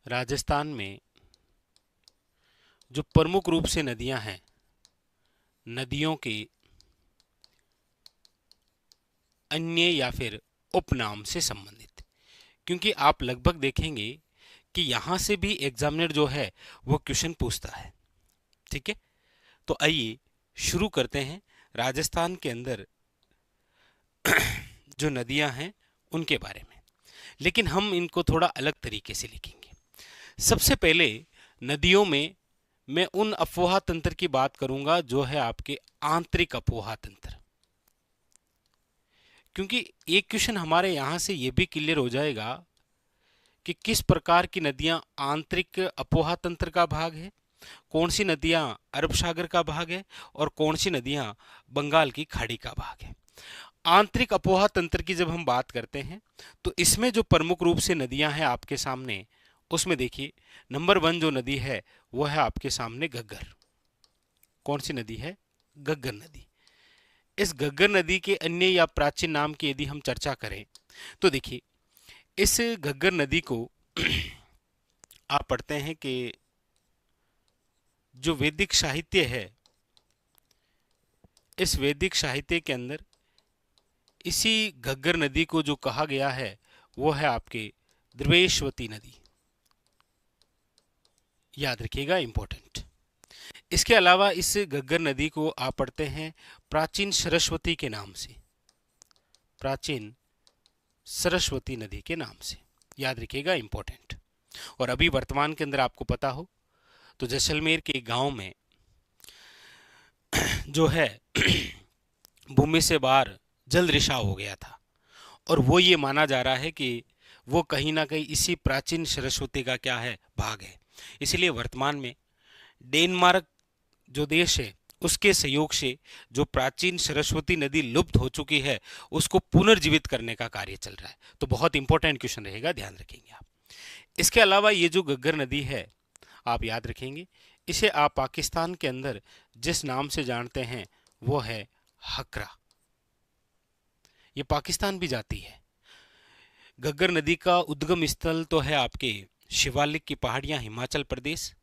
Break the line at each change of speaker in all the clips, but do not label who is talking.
राजस्थान में जो प्रमुख रूप से नदियां हैं, नदियों के अन्य या फिर उपनाम से संबंधित, क्योंकि आप लगभग देखेंगे कि यहां से भी एग्जामिनर जो है वो क्वेश्चन पूछता है। ठीक है, तो आइए शुरू करते हैं राजस्थान के अंदर जो नदियां हैं उनके बारे में, लेकिन हम इनको थोड़ा अलग तरीके से लिखेंगे। सबसे पहले नदियों में मैं उन अफवाह तंत्र की बात करूंगा जो है आपके आंतरिक अफवाह तंत्र, क्योंकि एक क्वेश्चन हमारे यहां से यह भी क्लियर हो जाएगा कि किस प्रकार की नदियां आंतरिक अफवाह तंत्र का भाग है, कौन सी नदियां अरब सागर का भाग है और कौन सी नदियां बंगाल की खाड़ी का भाग है। आंतरिक अफवाह तंत्र की जब हम बात करते हैं तो इसमें जो प्रमुख रूप से नदियां हैं आपके सामने, उसमें देखिए नंबर 1 जो नदी है वो है आपके सामने घग्गर। कौन सी नदी है? घग्गर नदी। इस घग्गर नदी के अन्य या प्राचीन नाम की यदि हम चर्चा करें तो देखिए इस घग्गर नदी को आप पढ़ते हैं कि जो वैदिक साहित्य है, इस वैदिक साहित्य के अंदर इसी घग्गर नदी को जो कहा गया है वो है आपके द्रवेशवती नदी। याद रखिएगा, इंपॉर्टेंट। इसके अलावा इस घग्गर नदी को आप पढ़ते हैं प्राचीन सरस्वती के नाम से, प्राचीन सरस्वती नदी के नाम से। याद रखिएगा, इंपॉर्टेंट। और अभी वर्तमान के अंदर आपको पता हो तो जैसलमेर के गांव में जो है भूमि से बाहर जल रिसाव हो गया था, और वो ये माना जा रहा है कि वो कहीं ना कहीं इसी प्राचीन सरस्वती का क्या है, भाग है। इसलिए वर्तमान में डेनमार्क जो देश है उसके सहयोग से जो प्राचीन सरस्वती नदी लुप्त हो चुकी है उसको पुनर्जीवित करने का कार्य चल रहा है। तो बहुत इंपॉर्टेंट क्वेश्चन रहेगा, ध्यान रखेंगे आप। इसके अलावा ये जो घग्गर नदी है आप याद रखेंगे, इसे आप पाकिस्तान के अंदर जिस नाम से जानते हैं वो है हकरा। ये पाकिस्तान भी जाती है। घग्गर नदी का उद्गम स्थल तो है आपके शिवालिक की पहाड़ियां हिमाचल प्रदेश,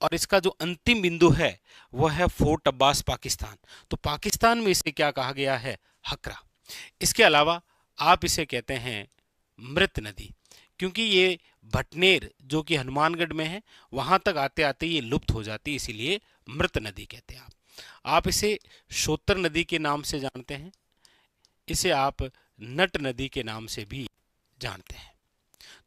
और इसका जो अंतिम बिंदु है वह है फोर्ट अब्बास पाकिस्तान। तो पाकिस्तान में इसे क्या कहा गया है? हकरा। इसके अलावा आप इसे कहते हैं मृत नदी, क्योंकि ये भटनेर जो कि हनुमानगढ़ में है वहां तक आते आते ये लुप्त हो जाती है, इसीलिए मृत नदी कहते हैं आप इसे शोतर नदी के नाम से जानते हैं, इसे आप नट नदी के नाम से भी जानते हैं।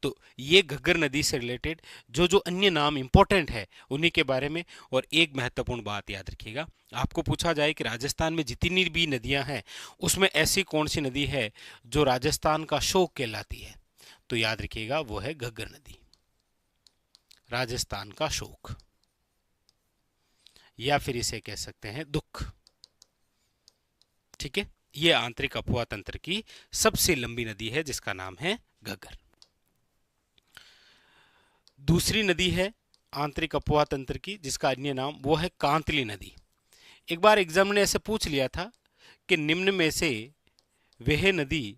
तो ये घग्गर नदी से रिलेटेड जो जो अन्य नाम इंपॉर्टेंट है उन्हीं के बारे में। और एक महत्वपूर्ण बात याद रखिएगा, आपको पूछा जाए कि राजस्थान में जितनी भी नदियां हैं उसमें ऐसी कौन सी नदी है जो राजस्थान का शोक कहलाती है, तो याद रखिएगा वो है घग्गर नदी, राजस्थान का शोक, या फिर इसे कह सकते हैं दुख। ठीक है, ये आंतरिक अफवाह तंत्र की सबसे लंबी नदी है जिसका नाम है घग्गर। दूसरी नदी है आंतरिक अफवाह तंत्र की जिसका अन्य नाम वो है कांतली नदी। एक बार एग्जाम ने ऐसे पूछ लिया था कि निम्न में से वह नदी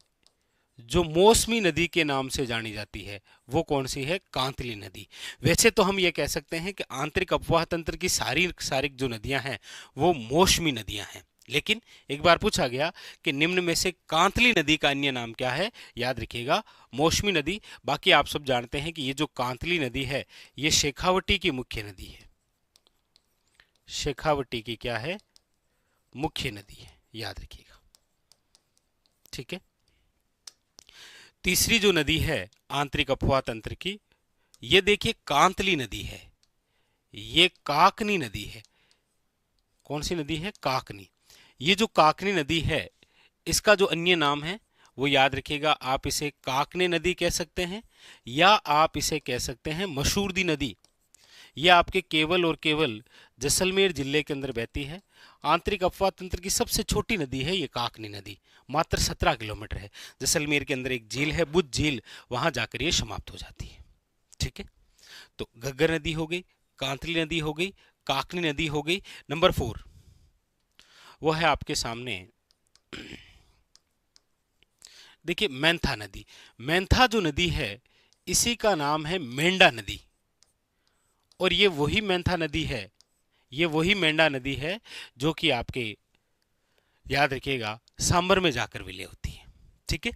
जो मौसमी नदी के नाम से जानी जाती है वो कौन सी है? कांतली नदी। वैसे तो हम ये कह सकते हैं कि आंतरिक अफवाह तंत्र की सारी सारी जो नदियां हैं वो मौसमी नदियां हैं, लेकिन एक बार पूछा गया कि निम्न में से कांतली नदी का अन्य नाम क्या है? याद रखिएगा, मौसमी नदी। बाकी आप सब जानते हैं कि ये जो कांतली नदी है ये शेखावटी की मुख्य नदी है, शेखावटी की क्या है? मुख्य नदी है, याद रखिएगा। ठीक है, तीसरी जो नदी है आंतरिक अफवाह तंत्र की, ये देखिए कांतली नदी है, ये काकनी नदी है। कौन सी नदी है? काकनी। ये जो काकनी नदी है इसका जो अन्य नाम है वो याद रखिएगा, आप इसे काकने नदी कह सकते हैं या आप इसे कह सकते हैं मशूरदी नदी। ये आपके केवल और केवल जैसलमेर जिले के अंदर बहती है। आंतरिक अफवाह तंत्र की सबसे छोटी नदी है ये काकनी नदी, मात्र 17 किलोमीटर है। जैसलमेर के अंदर एक झील है बुद्ध झील, वहां जाकर ये समाप्त हो जाती है। ठीक है, तो घग्गर नदी हो गई, कांतली नदी हो गई, काकनी नदी हो गई। नंबर 4 वो है आपके सामने, देखिए मैंथा नदी। मैंथा जो नदी है इसी का नाम है मेंढा नदी। और ये वही मेंथा नदी है, ये वही मेंढा नदी है जो कि आपके, याद रखिएगा, सांबर में जाकर विलय होती है। ठीक है।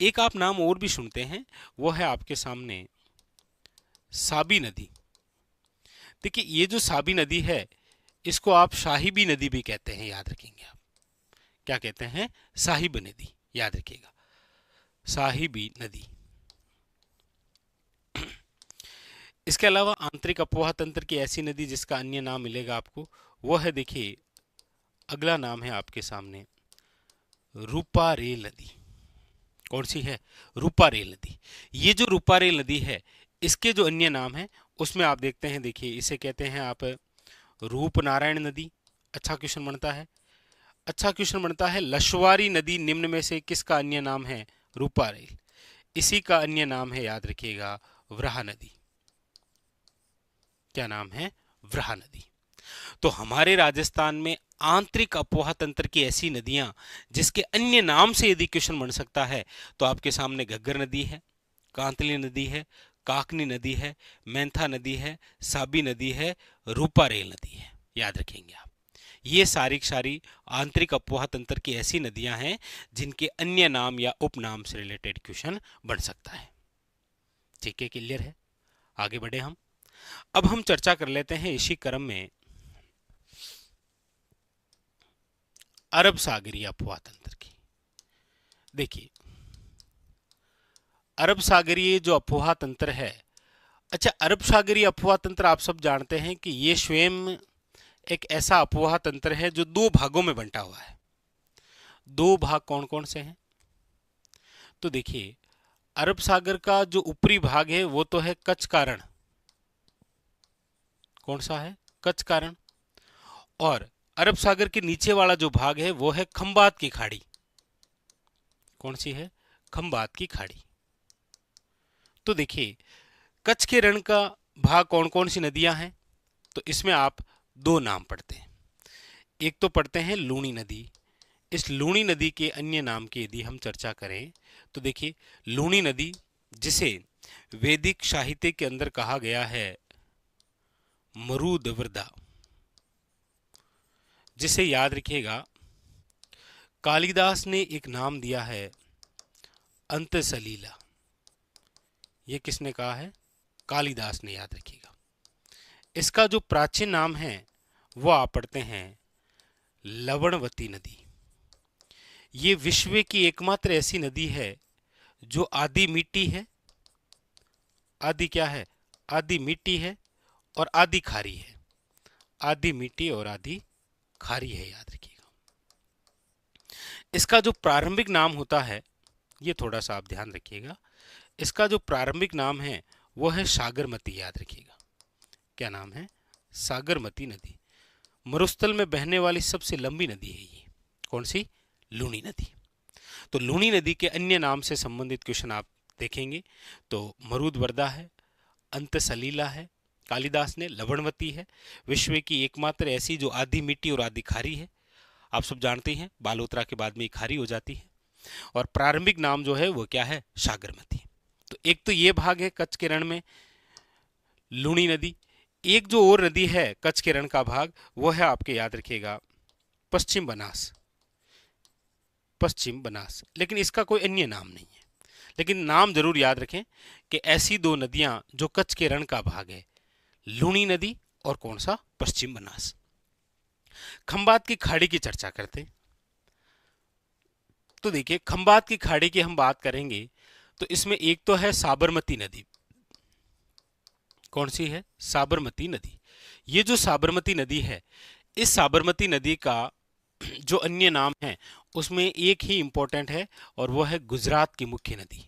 एक आप नाम और भी सुनते हैं, वो है आपके सामने साबी नदी। देखिए ये जो साबी नदी है, इसको आप साहिबी नदी भी कहते हैं, याद रखेंगे आप। क्या कहते हैं? साहिब नदी, याद रखिएगा, साहिबी नदी। इसके अलावा आंतरिक अपवाह तंत्र की ऐसी नदी जिसका अन्य नाम मिलेगा आपको, वो है, देखिए अगला नाम है आपके सामने रूपारेल नदी। कौन सी है? रूपारेल नदी। ये जो रूपारेल नदी है, इसके जो अन्य नाम है उसमें आप देखते हैं, देखिए इसे कहते हैं आप रूपनारायण नदी। अच्छा क्वेश्चन बनता है, अच्छा क्वेश्चन बनता है, लशवारी नदी निम्न में से किसका अन्य नाम है? रूपारेल। इसी का अन्य नाम है, याद रखिएगा, वराह नदी। क्या नाम है? वराह नदी। तो हमारे राजस्थान में आंतरिक अपवाह तंत्र की ऐसी नदियां जिसके अन्य नाम से यदि क्वेश्चन बन सकता है, तो आपके सामने घग्गर नदी है, कांतली नदी है, काकनी नदी है, मेंथा नदी है, साबी नदी है, रूपारेल नदी है। याद रखेंगे आप, ये सारी सारी आंतरिक अपवाह तंत्र की ऐसी नदियां हैं जिनके अन्य नाम या उपनाम से रिलेटेड क्वेश्चन बन सकता है। ठीक है, क्लियर है? आगे बढ़े हम। अब हम चर्चा कर लेते हैं इसी क्रम में अरब सागरीय अपवाह तंत्र की। देखिए अरब सागरीय जो अपवाह तंत्र है, अच्छा अरब सागरीय अपवाह तंत्र आप सब जानते हैं कि ये स्वयं एक ऐसा अपवाह तंत्र है जो दो भागों में बंटा हुआ है। दो भाग कौन कौन से हैं? तो देखिए अरब सागर का जो ऊपरी भाग है वो तो है कच्छ कारण। कौन सा है? कच्छ कारण। और अरब सागर के नीचे वाला जो भाग है वो है खंबात की खाड़ी। कौन सी है? खंबात की खाड़ी। तो देखिए कच्छ के रण का भाग कौन कौन सी नदियां हैं? तो इसमें आप दो नाम पढ़ते हैं। एक तो पढ़ते हैं लूणी नदी। इस लूणी नदी के अन्य नाम की यदि हम चर्चा करें तो देखिए लूणी नदी, जिसे वैदिक साहित्य के अंदर कहा गया है मरुदवृदा, जिसे याद रखिएगा कालिदास ने एक नाम दिया है अंतसलीला। ये किसने कहा है? कालिदास ने, याद रखिएगा। इसका जो प्राचीन नाम है वो आप पढ़ते हैं लवणवती नदी। ये विश्व की एकमात्र ऐसी नदी है जो आधी मीठी है, आधी क्या है? आधी मीठी है और आधी खारी है। आधी मीठी और आधी खारी है, याद रखिएगा। इसका जो प्रारंभिक नाम होता है, ये थोड़ा सा आप ध्यान रखिएगा, इसका जो प्रारंभिक नाम है वो है सागरमती। याद रखिएगा, क्या नाम है? सागरमती नदी। मरुस्थल में बहने वाली सबसे लंबी नदी है ये। कौन सी? लूणी नदी। तो लूणी नदी के अन्य नाम से संबंधित क्वेश्चन आप देखेंगे तो मरुदवर्दा है, अंतसलीला है, कालिदास ने लवणवती है, विश्व की एकमात्र ऐसी जो आधी मीठी और आधी खारी है। आप सब जानते हैं बालोतरा के बाद में ये खारी हो जाती है। और प्रारंभिक नाम जो है वो क्या है? सागरमती। तो एक तो ये भाग है कच्छ के रण में लूणी नदी। एक जो और नदी है कच्छ के रण का भाग, वो है आपके, याद रखिएगा, पश्चिम बनास। पश्चिम बनास, लेकिन इसका कोई अन्य नाम नहीं है। लेकिन नाम जरूर याद रखें कि ऐसी दो नदियां जो कच्छ के रण का भाग है, लूणी नदी और कौन सा? पश्चिम बनास। खंबात की खाड़ी की चर्चा करते हैं। तो देखिए खंबात की खाड़ी की हम बात करेंगे तो इसमें एक तो है साबरमती नदी। कौन सी है? साबरमती नदी। ये जो साबरमती नदी है, इस साबरमती नदी का जो अन्य नाम है उसमें एक ही इंपॉर्टेंट है और वो है गुजरात की मुख्य नदी।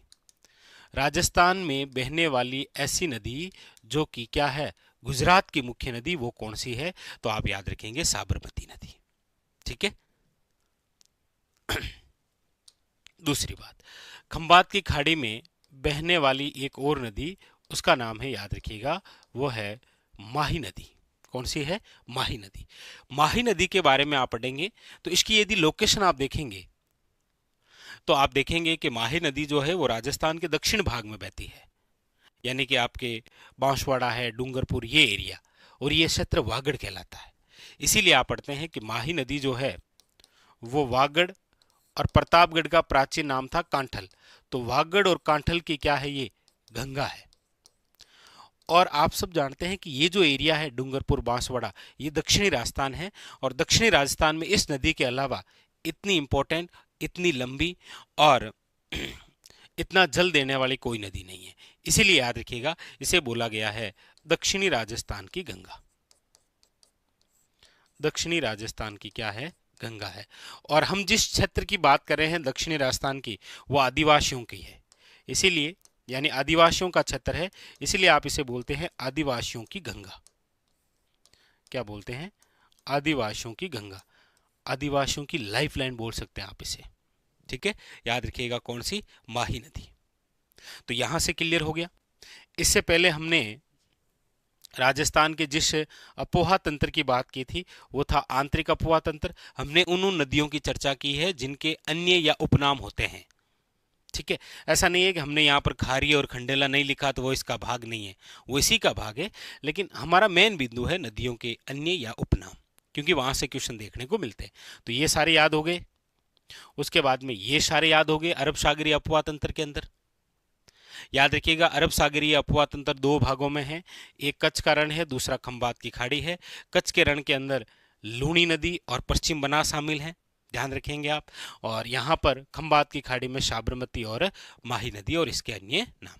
राजस्थान में बहने वाली ऐसी नदी जो कि क्या है? गुजरात की मुख्य नदी, वो कौन सी है? तो आप याद रखेंगे साबरमती नदी। ठीक है। दूसरी बात, खंबात की खाड़ी में बहने वाली एक और नदी, उसका नाम है, याद रखिएगा, वो है माही नदी। कौन सी है? माही नदी। माही नदी के बारे में आप पढ़ेंगे तो इसकी यदि लोकेशन आप देखेंगे तो आप देखेंगे कि माही नदी जो है वो राजस्थान के दक्षिण भाग में बहती है। यानी कि आपके बांसवाड़ा है, डूंगरपुर, ये एरिया, और ये क्षेत्र वागड़ कहलाता है। इसीलिए आप पढ़ते हैं कि माही नदी जो है वो वागड़ और प्रतापगढ़ का प्राचीन नाम था कांठल। तो वागड़ और कांठल की क्या है, ये गंगा है। और आप सब जानते हैं कि ये जो एरिया है डूंगरपुर बांसवाड़ा, ये दक्षिणी राजस्थान है, और दक्षिणी राजस्थान में इस नदी के अलावा इतनी इंपॉर्टेंट, इतनी लंबी और इतना जल देने वाली कोई नदी नहीं है। इसीलिए याद रखिएगा, इसे बोला गया है दक्षिणी राजस्थान की गंगा। दक्षिणी राजस्थान की क्या है, गंगा है। और हम जिस क्षेत्र की बात कर रहे हैं दक्षिणी राजस्थान की, वो आदिवासियों की है। इसीलिए यानी आदिवासियों का क्षेत्र है, इसलिए आप इसे बोलते हैं आदिवासियों की गंगा। क्या बोलते हैं, आदिवासियों की गंगा, आदिवासियों की लाइफलाइन बोल सकते हैं आप इसे। ठीक है, याद रखिएगा कौन सी, माही नदी। तो यहां से क्लियर हो गया। इससे पहले हमने राजस्थान के जिस अपोहा तंत्र की बात की थी वो था आंतरिक अपोहा तंत्र। हमने उन नदियों की चर्चा की है जिनके अन्य या उपनाम होते हैं। ठीक है, ऐसा नहीं है कि हमने यहाँ पर खारी और खंडेला नहीं लिखा तो वो इसका भाग नहीं है, वो इसी का भाग है। लेकिन हमारा मेन बिंदु है नदियों के अन्य या उपनाम, क्योंकि वहां से क्वेश्चन देखने को मिलते हैं। तो ये सारे याद हो गए। उसके बाद में ये सारे याद हो गए अरब सागरीय अफवाह तंत्र के अंदर। याद रखिएगा अरब सागरीय अफवाह तंत्र दो भागों में है, एक कच्छ का रण है, दूसरा खंबात की खाड़ी है। कच्छ के रण के अंदर लूणी नदी और पश्चिम बनास शामिल है, ध्यान रखेंगे आप। और यहाँ पर खंबात की खाड़ी में साबरमती और माही नदी और इसके अन्य नाम।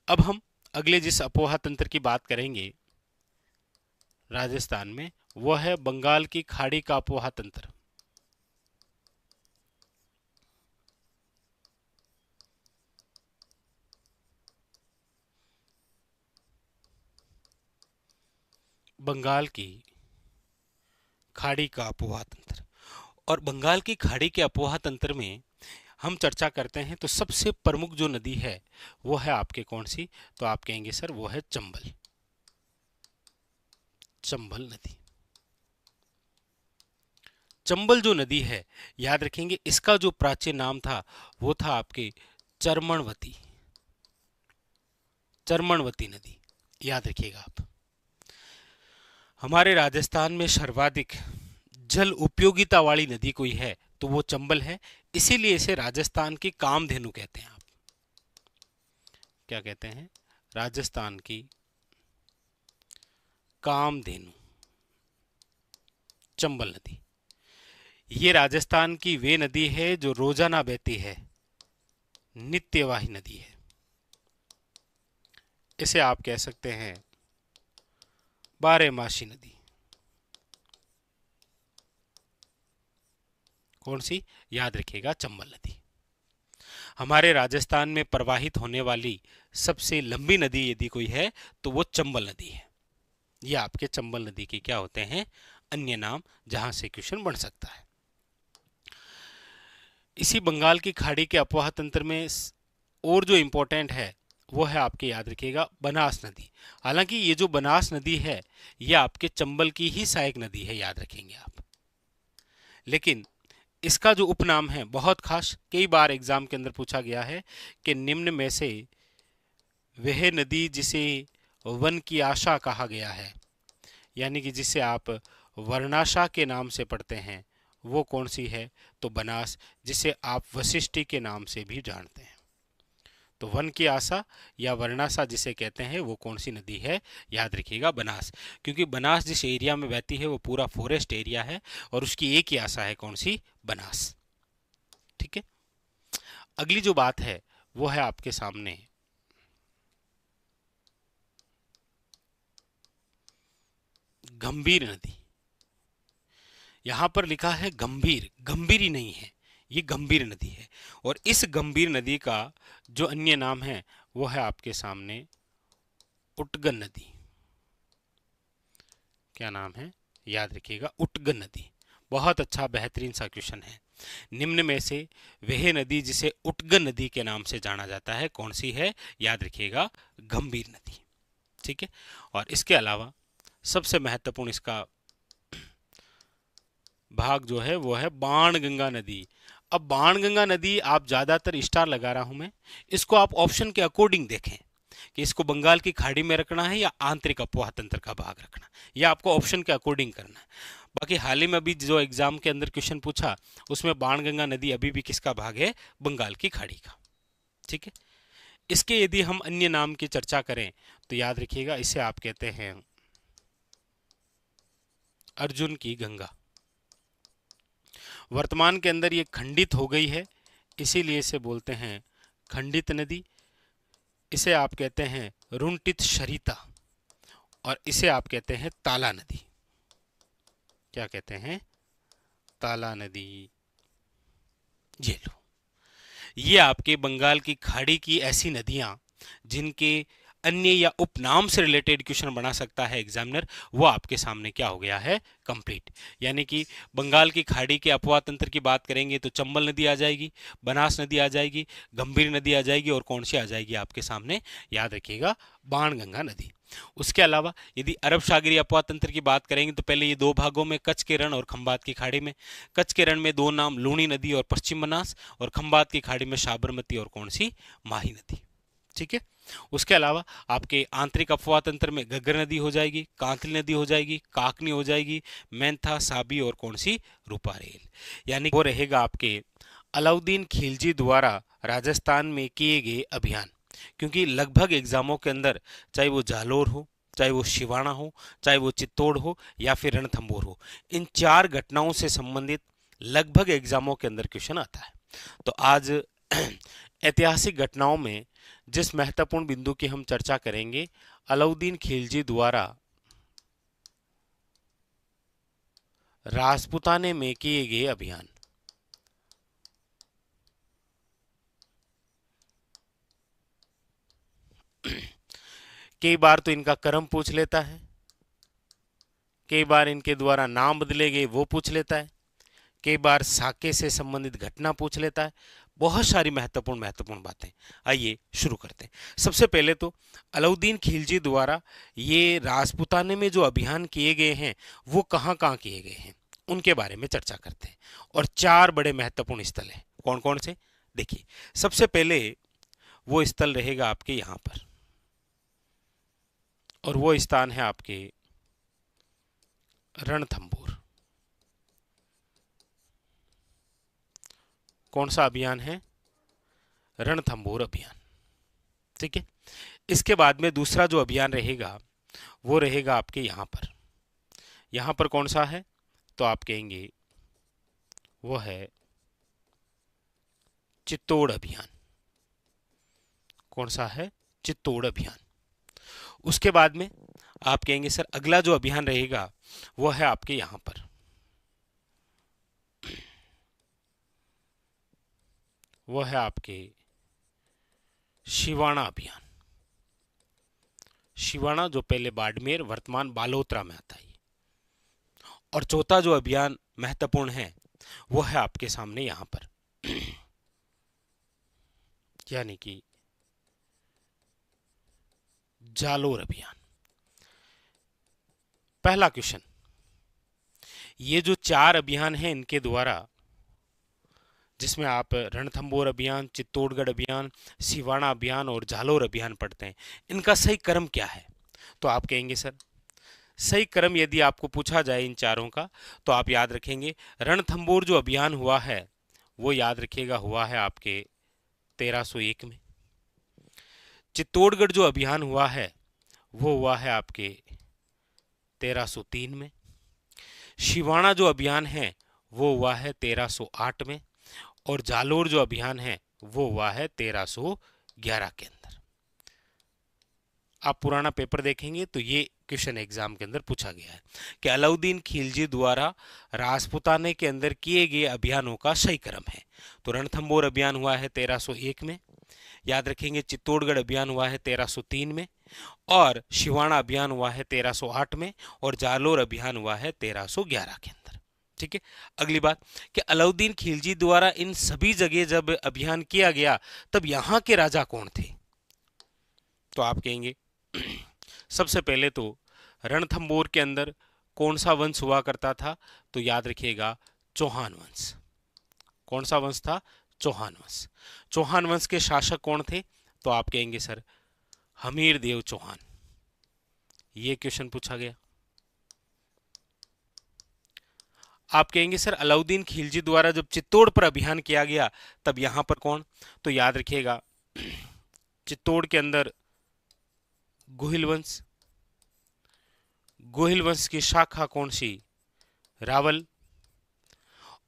अब हम अगले जिस अपोहा तंत्र की बात करेंगे राजस्थान में, वह है बंगाल की खाड़ी का अपोहा तंत्र। बंगाल की खाड़ी का अपोहा तंत्र। और बंगाल की खाड़ी के अपोहा तंत्र में हम चर्चा करते हैं तो सबसे प्रमुख जो नदी है वो है आपके कौन सी, तो आप कहेंगे सर वो है चंबल, चंबल नदी। चंबल जो नदी है, याद रखेंगे इसका जो प्राचीन नाम था वो था आपके चरमणवती, चरमणवती नदी, याद रखिएगा आप। हमारे राजस्थान में सर्वाधिक जल उपयोगिता वाली नदी कोई है तो वो चंबल है, इसीलिए इसे राजस्थान की कामधेनु कहते हैं। आप क्या कहते हैं, राजस्थान की कामधेनु चंबल नदी। ये राजस्थान की वे नदी है जो रोजाना बहती है, नित्यवाही नदी है। इसे आप कह सकते हैं बारहमासी नदी। कौन सी, याद रखिएगा चंबल नदी। हमारे राजस्थान में प्रवाहित होने वाली सबसे लंबी नदी यदि कोई है तो वो चंबल नदी है। ये आपके चंबल नदी के क्या होते हैं, अन्य नाम, जहां से क्वेश्चन बन सकता है। इसी बंगाल की खाड़ी के अफवाह तंत्र में और जो इंपॉर्टेंट है वो है आपके, याद रखिएगा, बनास नदी। हालांकि ये जो बनास नदी है ये आपके चंबल की ही सहायक नदी है, याद रखेंगे आप। लेकिन इसका जो उपनाम है बहुत खास, कई बार एग्जाम के अंदर पूछा गया है कि निम्न में से वह नदी जिसे वन की आशा कहा गया है, यानी कि जिसे आप वर्णाशा के नाम से पढ़ते हैं, वो कौन सी है, तो बनास, जिसे आप वशिष्ठी के नाम से भी जानते हैं। तो वन की आशा या वर्णाशा जिसे कहते हैं वो कौन सी नदी है, याद रखिएगा बनास। क्योंकि बनास जिस एरिया में बहती है वो पूरा फॉरेस्ट एरिया है और उसकी एक ही आशा है, कौन सी, बनास। ठीक है, अगली जो बात है वो है आपके सामने गंभीर नदी। यहां पर लिखा है गंभीर, गंभीरी नहीं है, ये गंभीर नदी है। और इस गंभीर नदी का जो अन्य नाम है वो है आपके सामने उटगन नदी। क्या नाम है, याद रखिएगा, उटगन नदी। बहुत अच्छा बेहतरीन सा क्वेश्चन है। निम्न में से वह नदी जिसे उटगन नदी के नाम से जाना जाता है कौन सी है, याद रखिएगा, गंभीर नदी। ठीक है, और इसके अलावा सबसे महत्वपूर्ण इसका भाग जो है वो है बाणगंगा नदी। अब बाणगंगा नदी आप ज्यादातर स्टार लगा रहा हूं मैं, इसको आप ऑप्शन के अकॉर्डिंग देखें। कि इसको बंगाल की खाड़ी में रखना है या आंतरिक अपवाह तंत्र का भाग रखना है, या आपको ऑप्शन के अकॉर्डिंग करना है। बाकी हाल ही में अभी जो एग्जाम के अंदर क्वेश्चन पूछा उसमें बाणगंगा नदी अभी भी किसका भाग है? बंगाल की खाड़ी का। ठीक है, इसके यदि हम अन्य नाम की चर्चा करें तो याद रखिएगा, इसे आप कहते हैं अर्जुन की गंगा। वर्तमान के अंदर ये खंडित हो गई है, इसीलिए इसे बोलते हैं खंडित नदी। इसे आप कहते हैं रुंटित शरीता, और इसे आप कहते हैं ताला नदी। क्या कहते हैं? ताला नदी। ये लो, ये आपके बंगाल की खाड़ी की ऐसी नदियां जिनके अन्य या उपनाम से रिलेटेड क्वेश्चन बना सकता है एग्जामिनर, वो आपके सामने क्या हो गया है? कंप्लीट। यानी कि बंगाल की खाड़ी के अपवाह तंत्र की बात करेंगे तो चंबल नदी आ जाएगी, बनास नदी आ जाएगी, गंभीर नदी आ जाएगी, और कौन सी आ जाएगी आपके सामने? याद रखिएगा, बाणगंगा नदी। उसके अलावा यदि अरब सागरीय अपवाह तंत्र की बात करेंगे तो पहले ये दो भागों में, कच्छ के रण और खंबात की खाड़ी में। कच्छ के रण में दो नाम, लूणी नदी और पश्चिम बनास, और खंबात की खाड़ी में साबरमती और कौन सी? माही नदी। ठीक है, उसके अलावा आपके आंतरिक अपवाह तंत्र में घग्गर नदी हो जाएगी, कांतली नदी हो जाएगी, काकनी हो जाएगी, मैंथा, साबी और कौन सी? रूपारेल। यानी वो रहेगा आपके अलाउद्दीन खिलजी द्वारा राजस्थान में किए गए अभियान। क्योंकि लगभग एग्जामों के अंदर, चाहे वो जालोर हो, चाहे वो शिवाना हो, चाहे वो चित्तौड़ हो, या फिर रणथंभौर हो, इन चार घटनाओं से संबंधित लगभग एग्जामों के अंदर क्वेश्चन आता है। तो आज ऐतिहासिक घटनाओं में जिस महत्वपूर्ण बिंदु की हम चर्चा करेंगे, अलाउद्दीन खिलजी द्वारा राजपुताने में किए गए अभियान। कई बार तो इनका क्रम पूछ लेता है, कई बार इनके द्वारा नाम बदले गए वो पूछ लेता है, कई बार साके से संबंधित घटना पूछ लेता है। बहुत सारी महत्वपूर्ण बातें। आइए शुरू करते हैं। सबसे पहले तो अलाउद्दीन खिलजी द्वारा ये राजपुताने में जो अभियान किए गए हैं वो कहाँ कहाँ किए गए हैं, उनके बारे में चर्चा करते हैं। और चार बड़े महत्वपूर्ण स्थल हैं। कौन कौन से? देखिए, सबसे पहले वो स्थल रहेगा आपके यहाँ पर, और वो स्थान है आपके रणथंभौर। कौन सा अभियान है? रणथंभौर अभियान। ठीक है, इसके बाद में दूसरा जो अभियान रहेगा वो रहेगा आपके यहाँ पर। यहाँ पर कौन सा है? तो आप कहेंगे वो है चित्तौड़ अभियान। कौन सा है? चित्तौड़ अभियान। उसके बाद में आप कहेंगे सर अगला जो अभियान रहेगा वो है आपके यहाँ पर, वो है आपके शिवाना अभियान। शिवाना जो पहले बाड़मेर वर्तमान बालोतरा में आता है। और चौथा जो अभियान महत्वपूर्ण है वो है आपके सामने यहां पर, यानी कि जालोर अभियान। पहला क्वेश्चन, ये जो चार अभियान हैं इनके द्वारा, जिसमें आप रणथंभौर अभियान, चित्तौड़गढ़ अभियान, सिवाना अभियान और जालोर अभियान पढ़ते हैं, इनका सही क्रम क्या है? तो आप कहेंगे सर सही क्रम यदि आपको पूछा जाए इन चारों का तो आप याद रखेंगे रणथंभौर जो अभियान हुआ है वो याद रखिएगा हुआ है आपके 1301 में। चित्तौड़गढ़ जो अभियान हुआ है वो हुआ है आपके 1303 में। शिवाना जो अभियान है वो हुआ है 1308 में, और जालोर जो अभियान है वो हुआ है 1311 के अंदर। आप पुराना पेपर देखेंगे तो ये क्वेश्चन एग्जाम के अंदर पूछा गया है कि अलाउद्दीन खिलजी द्वारा राजपुताने के अंदर किए गए अभियानों का सही क्रम है। तो रणथंभौर अभियान हुआ है 1301 में, याद रखेंगे चित्तौड़गढ़ अभियान हुआ है 1303 में, और शिवाना अभियान हुआ है 1308 में, और जालोर अभियान हुआ है 1311 के अंदर। ठीक है, अगली बात कि अलाउद्दीन खिलजी द्वारा इन सभी जगह जब अभियान किया गया तब यहां के राजा कौन थे? तो आप कहेंगे सबसे पहले तो रणथंभौर के अंदर कौन सा वंश हुआ करता था? तो याद रखिएगा चौहान वंश। कौन सा वंश था? चौहान वंश। चौहान वंश के शासक कौन थे? तो आप कहेंगे सर हमीर देव चौहान। ये क्वेश्चन पूछा गया। आप कहेंगे सर अलाउद्दीन खिलजी द्वारा जब चित्तौड़ पर अभियान किया गया तब यहां पर कौन, तो याद रखिएगा चित्तौड़ के अंदर गोहिल वंश, गोहिल वंश की शाखा कौन सी, रावल,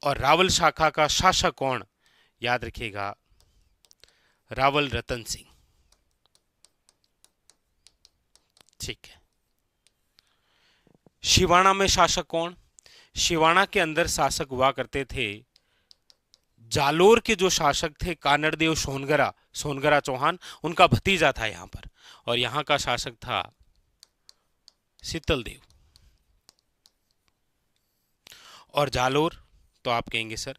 और रावल शाखा का शासक कौन, याद रखिएगा रावल रतन सिंह। ठीक है। शिवाणा में शासक कौन, शिवाणा के अंदर शासक हुआ करते थे जालोर के जो शासक थे कानड़देव सोनगरा, सोनगरा चौहान, उनका भतीजा था यहां पर, और यहां का शासक था शीतल देव। और जालोर, तो आप कहेंगे सर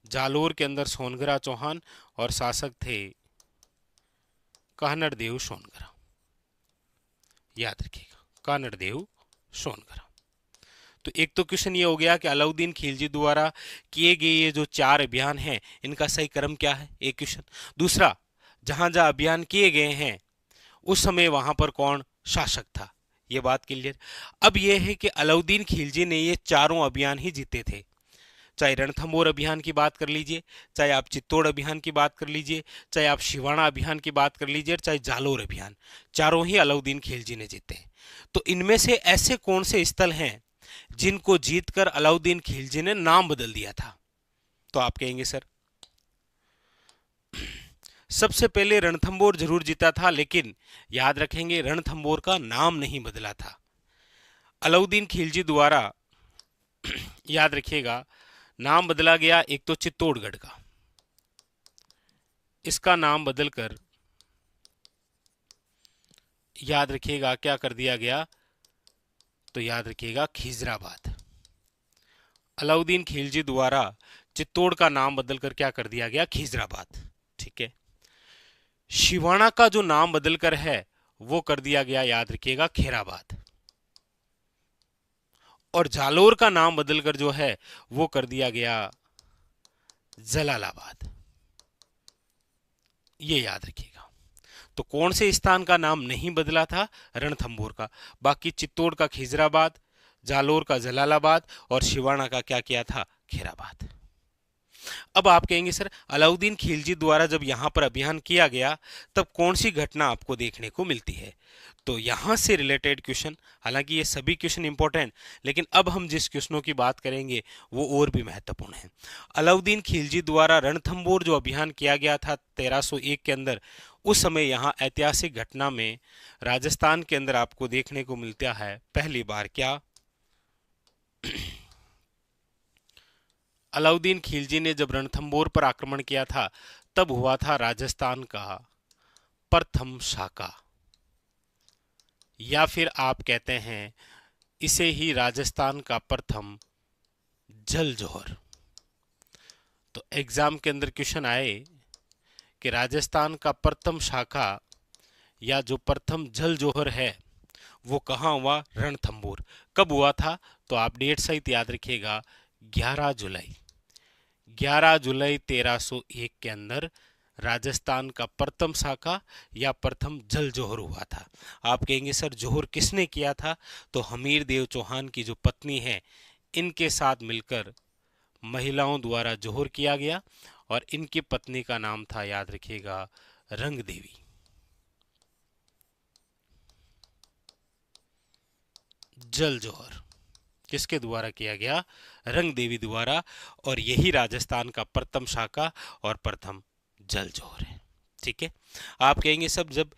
जालोर के अंदर सोनगरा चौहान और शासक थे कानड़देव सोनगरा। याद रखिएगा कानड़देव सोनगरा। तो एक तो क्वेश्चन ये हो गया कि अलाउद्दीन खिलजी द्वारा किए गए ये जो 4 अभियान हैं इनका सही क्रम क्या है, एक क्वेश्चन। दूसरा, जहां जहां अभियान किए गए हैं उस समय वहां पर कौन शासक था, ये बात क्लियर। अब यह है कि अलाउद्दीन खिलजी ने ये चारों अभियान ही जीते थे, चाहे रणथंभौर अभियान की बात कर लीजिए, चाहे आप चित्तौड़ अभियान की बात कर लीजिए, चाहे आप शिवाणा अभियान की बात कर लीजिए, चाहे जालोर अभियान, चारों ही अलाउद्दीन खिलजी ने जीते। तो इनमें से ऐसे कौन से स्थल हैं जिनको जीतकर अलाउद्दीन खिलजी ने नाम बदल दिया था, तो आप कहेंगे सर सबसे पहले रणथंभौर जरूर जीता था, लेकिन याद रखेंगे रणथंभौर का नाम नहीं बदला था। अलाउद्दीन खिलजी द्वारा याद रखिएगा नाम बदला गया एक तो चित्तौड़गढ़ का, इसका नाम बदलकर याद रखिएगा क्या कर दिया गया, तो याद रखिएगा खिजराबाद। अलाउद्दीन खिलजी द्वारा चित्तौड़ का नाम बदलकर क्या कर दिया गया, खिजराबाद। ठीक है। शिवाणा का जो नाम बदलकर है वो कर दिया गया, याद रखिएगा खैराबाद। और जालोर का नाम बदलकर जो है वो कर दिया गया जलालाबाद, ये याद रखिएगा। तो कौन से स्थान का नाम नहीं बदला था, रणथंभौर का। बाकी चित्तौड़ का खिजराबाद, जालोर का जलालाबाद और शिवाणा का क्या किया था, खैराबाद। अब आप कहेंगे सर अलाउद्दीन खिलजी द्वारा जब यहां पर अभियान किया गया तब कौन सी घटना आपको देखने को मिलती है, तो यहां से रिलेटेड क्वेश्चन, हालांकि ये सभी क्वेश्चन इंपॉर्टेंट, लेकिन अब हम जिस क्वेश्चनों की बात करेंगे वो और भी महत्वपूर्ण है। अलाउद्दीन खिलजी द्वारा रणथंभौर जो अभियान किया गया था 1301 के अंदर, उस समय यहाँ ऐतिहासिक घटना में राजस्थान के अंदर आपको देखने को मिलता है पहली बार क्या, अलाउद्दीन खिलजी ने जब रणथंभौर पर आक्रमण किया था तब हुआ था राजस्थान का प्रथम साका, या फिर आप कहते हैं इसे ही राजस्थान का प्रथम जल जोहर। तो एग्जाम के अंदर क्वेश्चन आए कि राजस्थान का प्रथम शाखा या जो प्रथम जल जोहर है वो कहाँ हुआ, रणथंभौर। कब हुआ था, तो आप डेट सहित याद रखिएगा 11 जुलाई, 11 जुलाई 1301 के अंदर राजस्थान का प्रथम शाखा या प्रथम जल जोहर हुआ था। आप कहेंगे सर जोहर किसने किया था, तो हमीर देव चौहान की जो पत्नी है इनके साथ मिलकर महिलाओं द्वारा जोहर किया गया, और इनकी पत्नी का नाम था, याद रखिएगा, रंग देवी। जल जोहर किसके द्वारा किया गया, रंग देवी द्वारा, और यही राजस्थान का प्रथम शाखा और प्रथम जल जोहर है। ठीक है। आप कहेंगे सब जब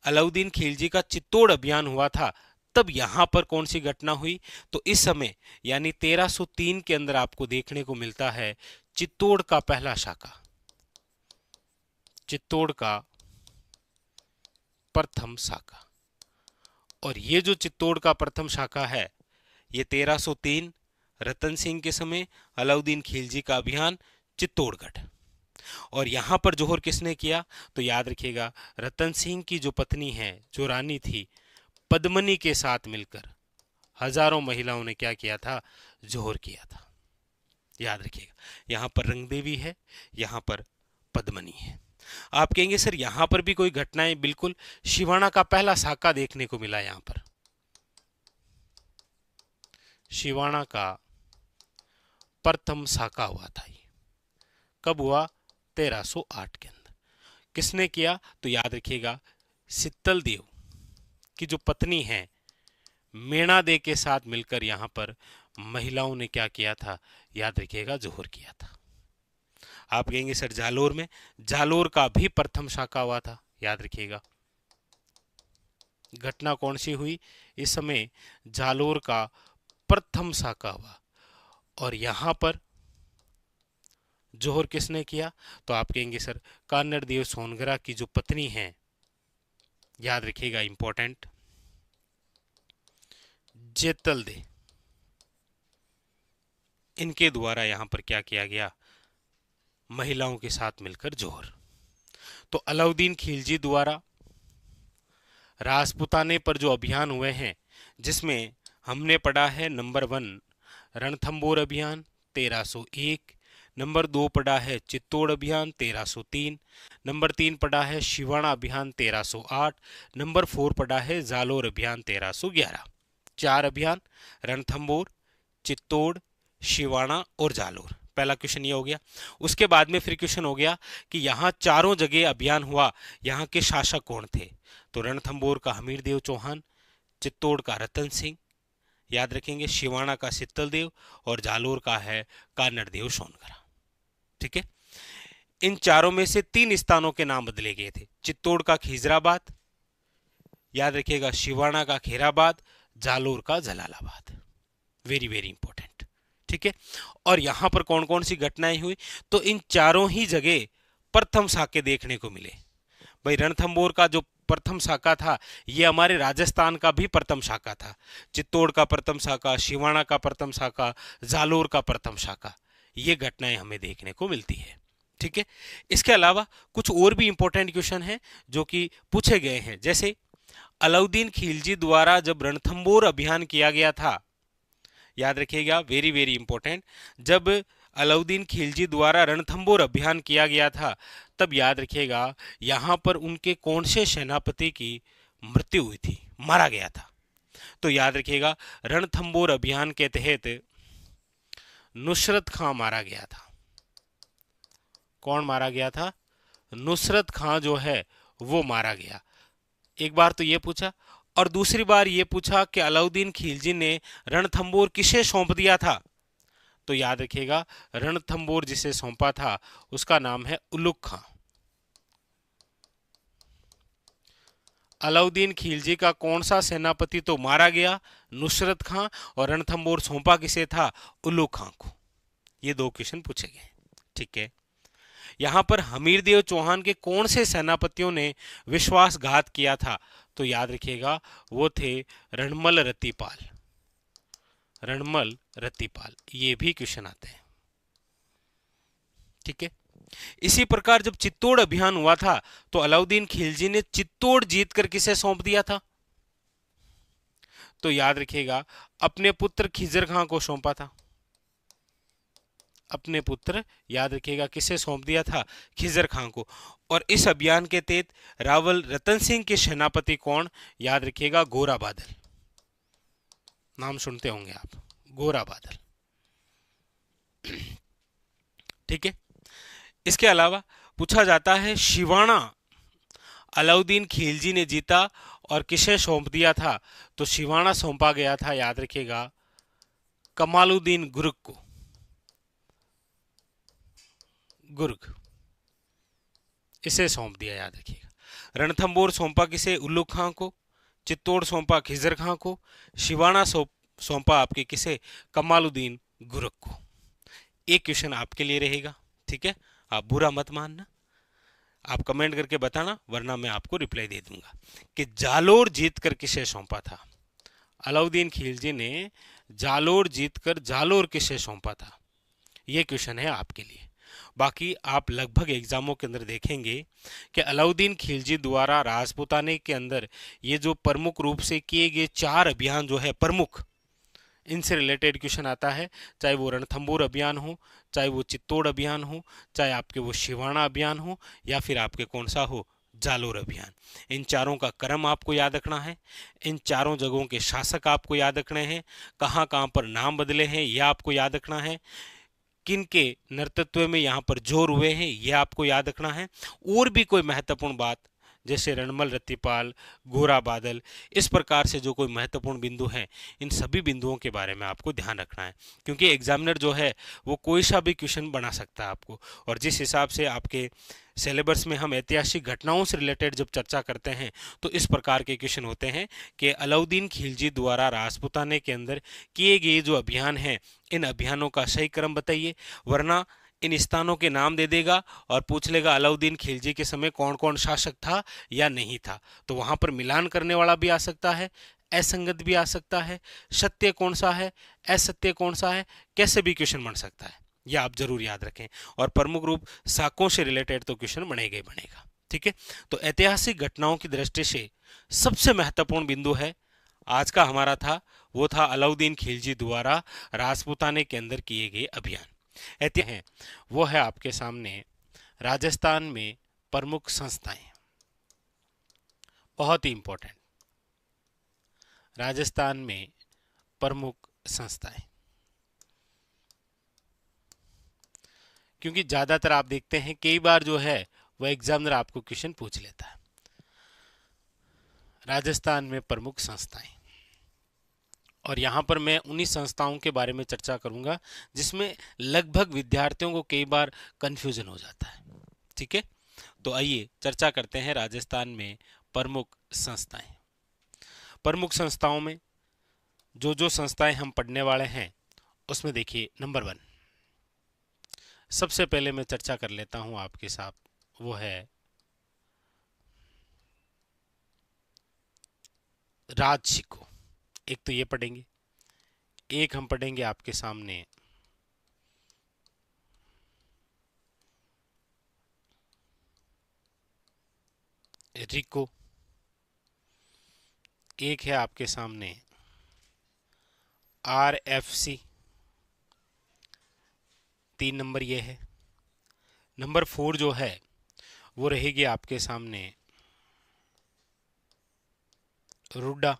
अलाउद्दीन खिलजी का चित्तौड़ अभियान हुआ था तब यहां पर कौन सी घटना हुई, तो इस समय यानी 1303 के अंदर आपको देखने को मिलता है चित्तौड़ का पहला शाखा, चित्तौड़ का प्रथम शाखा। और ये जो चित्तौड़ का प्रथम शाखा है ये 1303 रतन सिंह के समय अलाउद्दीन खिलजी का अभियान चित्तौड़गढ़। और यहां पर जोहर किसने किया, तो याद रखिएगा रतन सिंह की जो पत्नी है, जो रानी थी, पद्मनी के साथ मिलकर हजारों महिलाओं ने क्या किया था, जोहर किया था। याद रखिएगा यहां पर रंगदेवी है, यहां पर पद्मनी है। आप कहेंगे सर यहां पर भी कोई घटनाएं, बिल्कुल शिवाणा का पहला साका देखने को मिला। यहां पर शिवाणा का प्रथम साका हुआ था। ये कब हुआ? 1308 के अंदर। किसने किया? तो याद रखिएगा शीतल देव की जो पत्नी है मेणा दे के साथ मिलकर यहां पर महिलाओं ने क्या किया था? याद रखिएगा जोहर किया था। आप कहेंगे सर जालोर में, जालोर का भी प्रथम शाखा हुआ था। याद रखिएगा घटना कौन सी हुई? इस समय जालोर का प्रथम शाखा हुआ। और यहां पर जोहर किसने किया? तो आप कहेंगे सर कान्नड़ देव सोनगरा की जो पत्नी है, याद रखिएगा इंपॉर्टेंट, जेतल दे, इनके द्वारा यहां पर क्या किया गया? महिलाओं के साथ मिलकर जोहर। तो अलाउद्दीन खिलजी द्वारा राजपुताने पर जो अभियान हुए हैं, जिसमें हमने पढ़ा है नंबर 1 रणथंबोर अभियान 1301, नंबर 2 पढ़ा है चित्तौड़ अभियान 1303, नंबर 3 पढ़ा है शिवाणा अभियान 1308, नंबर 4 पढ़ा है जालोर अभियान 1311। 4 अभियान रणथंबोर, चित्तौड़, शिवाणा और जालोर। पहला क्वेश्चन ये हो गया। उसके बाद में फिर क्वेश्चन हो गया कि यहाँ चारों जगह अभियान हुआ, यहाँ के शासक कौन थे? तो रणथंबोर का हमीर देव चौहान, चित्तौड़ का रतन सिंह, याद रखेंगे शिवाणा का शीतल देव, और जालोर का है कान्नड़ देव सोनगरा। ठीक है, इन चारों में से 3 स्थानों के नाम बदले गए थे। चित्तौड़ का खिजराबाद, याद रखिएगा शिवाणा का खेराबाद, जालोर का जलालाबाद। Very very important. ठीक है, और यहां पर कौन कौन सी घटनाएं हुई? तो इन चारों ही जगह प्रथम साके देखने को मिले। भाई रणथंबोर का जो प्रथम शाखा था, यह हमारे राजस्थान का भी प्रथम शाखा था। चित्तौड़ का प्रथम शाखा, शिवाणा का प्रथम शाखा, जालोर का प्रथम शाखा, ये घटनाएं हमें देखने को मिलती है। ठीक है, इसके अलावा कुछ और भी इंपॉर्टेंट क्वेश्चन हैं जो कि पूछे गए हैं। जैसे अलाउद्दीन खिलजी द्वारा जब रणथंबोर अभियान किया गया था, याद रखिएगा वेरी वेरी इंपॉर्टेंट, जब अलाउद्दीन खिलजी द्वारा रणथंबोर अभियान किया गया था, तब याद रखिएगा यहां पर उनके कौन से सेनापति की मृत्यु हुई थी, मारा गया था? तो याद रखिएगा रणथंबोर अभियान के तहत नुसरत खां मारा गया था। कौन मारा गया था? नुसरत खां जो है वो मारा गया। एक बार तो ये पूछा, और दूसरी बार ये पूछा कि अलाउद्दीन खिलजी ने रणथंबोर किसे सौंप दिया था? तो याद रखिएगा रणथंबोर जिसे सौंपा था उसका नाम है उलुग खां। अलाउद्दीन खिलजी का कौन सा सेनापति तो मारा गया? नुसरत खां। और रणथंबोर सौंपा किसे था? उलुग खां को। ये 2 क्वेश्चन पूछे गए। ठीक है, यहां पर हमीरदेव चौहान के कौन से सेनापतियों ने विश्वासघात किया था? तो याद रखिएगा वो थे रणमल रत्तीपाल। रणमल रत्तीपाल, ये भी क्वेश्चन आते हैं। ठीक है, इसी प्रकार जब चित्तौड़ अभियान हुआ था तो अलाउद्दीन खिलजी ने चित्तौड़ जीतकर किसे सौंप दिया था? तो याद रखिएगा अपने पुत्र खिजर खां को सौंपा था। अपने पुत्र, याद रखिएगा किसे सौंप दिया था? खिजर खां को। और इस अभियान के तहत रावल रतन सिंह के सेनापति कौन? याद रखिएगा गोरा बादल। नाम सुनते होंगे आप, गोरा बादल। ठीक है, इसके अलावा पूछा जाता है शिवाणा अलाउद्दीन खिलजी ने जीता और किसे सौंप दिया था? तो शिवाणा सौंपा गया था, याद रखिएगा कमालुद्दीन गुर्ग को। गुर्ग, इसे सौंप दिया, याद रखिएगा। रणथंबोर सौंपा किसे? उल्लू खां को। चित्तौड़ सौंपा खिजर खां को। शिवाणा सौंपा आपके किसे? कमालुद्दीन गुर्ग को। एक क्वेश्चन आपके लिए रहेगा। ठीक है, आप बुरा मत मानना, आप कमेंट करके बताना, वरना मैं आपको रिप्लाई दे दूंगा कि जालोर जीतकर किसे सौंपा था? अलाउद्दीन खिलजी ने जालोर जीतकर जालोर किसे सौंपा था? यह क्वेश्चन है आपके लिए। बाकी आप लगभग एग्जामों के अंदर देखेंगे कि अलाउद्दीन खिलजी द्वारा राजपूताने के अंदर ये जो प्रमुख रूप से किए गए 4 अभियान जो है प्रमुख, इनसे रिलेटेड क्वेश्चन आता है, चाहे वो रणथंबोर अभियान हो, चाहे वो चित्तौड़ अभियान हो, चाहे आपके वो शिवाना अभियान हो, या फिर आपके कौन सा हो, जालोर अभियान। इन चारों का क्रम आपको याद रखना है, इन चारों जगहों के शासक आपको याद रखने हैं, कहाँ कहाँ पर नाम बदले हैं यह आपको याद रखना है, किन के नेतृत्व में यहाँ पर जोर हुए हैं यह आपको याद रखना है। और भी कोई महत्वपूर्ण बात जैसे रणमल रत्तीपाल, गोरा बादल, इस प्रकार से जो कोई महत्वपूर्ण बिंदु हैं, इन सभी बिंदुओं के बारे में आपको ध्यान रखना है, क्योंकि एग्जामिनर जो है वो कोई सा भी क्वेश्चन बना सकता है आपको। और जिस हिसाब से आपके सिलेबस में हम ऐतिहासिक घटनाओं से रिलेटेड जब चर्चा करते हैं तो इस प्रकार के क्वेश्चन होते हैं कि अलाउद्दीन खिलजी द्वारा राजपूताने के अंदर किए गए जो अभियान हैं, इन अभियानों का सही क्रम बताइए, वरना इन स्थानों के नाम दे देगा और पूछ लेगा अलाउद्दीन खिलजी के समय कौन कौन शासक था या नहीं था। तो वहां पर मिलान करने वाला भी आ सकता है, असंगत भी आ सकता है, सत्य कौन सा है, असत्य कौन सा है, कैसे भी क्वेश्चन बन सकता है, यह आप जरूर याद रखें। और प्रमुख रूप साकों से रिलेटेड तो क्वेश्चन बनेगा ही बनेगा। ठीक है, तो ऐतिहासिक घटनाओं की दृष्टि से सबसे महत्वपूर्ण बिंदु है आज का हमारा था, वो था अलाउद्दीन खिलजी द्वारा राजपूताने के अंदर किए गए अभियान। हैं वो है आपके सामने राजस्थान में प्रमुख संस्थाएं, बहुत ही इंपॉर्टेंट, राजस्थान में प्रमुख संस्थाएं, क्योंकि ज्यादातर आप देखते हैं कई बार जो है वह एग्जामिनर आपको क्वेश्चन पूछ लेता है। राजस्थान में प्रमुख संस्थाएं, और यहाँ पर मैं उन्हीं संस्थाओं के बारे में चर्चा करूंगा जिसमें लगभग विद्यार्थियों को कई बार कंफ्यूजन हो जाता है। ठीक है, तो आइए चर्चा करते हैं राजस्थान में प्रमुख संस्थाएं। प्रमुख संस्थाओं में जो संस्थाएं हम पढ़ने वाले हैं उसमें देखिए, नंबर 1 सबसे पहले मैं चर्चा कर लेता हूं आपके साथ, वो है राजसिको। एक तो ये पढ़ेंगे, एक हम पढ़ेंगे आपके सामने रिको, एक है आपके सामने RFC, 3 नंबर ये है। नंबर 4 जो है वो रहेगी आपके सामने रुडा।